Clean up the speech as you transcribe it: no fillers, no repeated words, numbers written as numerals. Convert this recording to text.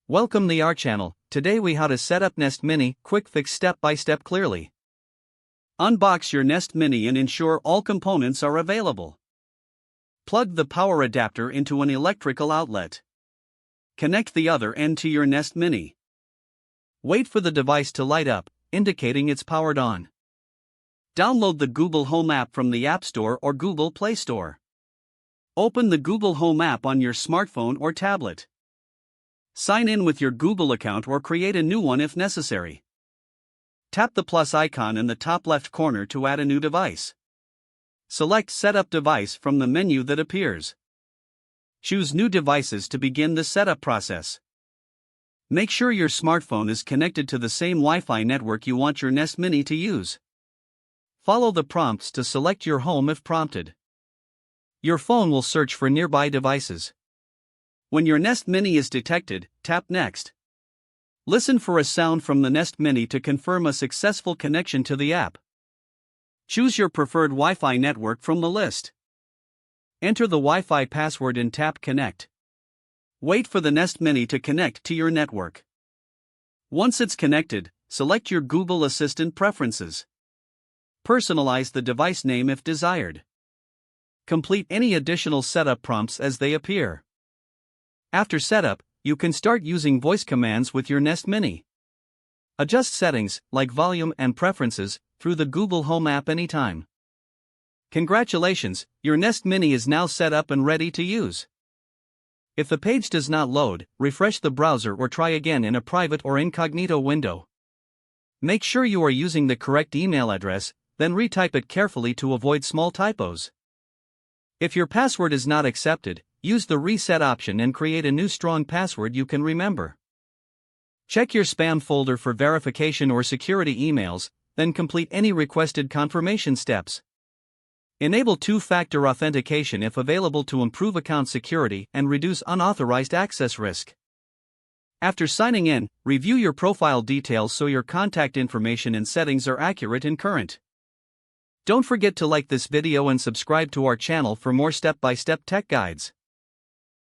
Welcome to our channel. Today we how to set up Nest Mini, quick fix step by step clearly. Unbox your Nest Mini and ensure all components are available. Plug the power adapter into an electrical outlet. Connect the other end to your Nest Mini. Wait for the device to light up, indicating it's powered on. Download the Google Home app from the App Store or Google Play Store. Open the Google Home app on your smartphone or tablet. Sign in with your Google account or create a new one if necessary. Tap the plus icon in the top left corner to add a new device. Select Setup Device from the menu that appears. Choose New Devices to begin the setup process. Make sure your smartphone is connected to the same Wi-Fi network you want your Nest Mini to use. Follow the prompts to select your home if prompted. Your phone will search for nearby devices. When your Nest Mini is detected, tap Next. Listen for a sound from the Nest Mini to confirm a successful connection to the app. Choose your preferred Wi-Fi network from the list. Enter the Wi-Fi password and tap Connect. Wait for the Nest Mini to connect to your network. Once it's connected, select your Google Assistant preferences. Personalize the device name if desired. Complete any additional setup prompts as they appear. After setup, you can start using voice commands with your Nest Mini. Adjust settings, like volume and preferences, through the Google Home app anytime. Congratulations, your Nest Mini is now set up and ready to use. If the page does not load, refresh the browser or try again in a private or incognito window. Make sure you are using the correct email address, then retype it carefully to avoid small typos. If your password is not accepted, use the reset option and create a new strong password you can remember. Check your spam folder for verification or security emails, then complete any requested confirmation steps. Enable two-factor authentication if available to improve account security and reduce unauthorized access risk. After signing in, review your profile details so your contact information and settings are accurate and current. Don't forget to like this video and subscribe to our channel for more step-by-step tech guides.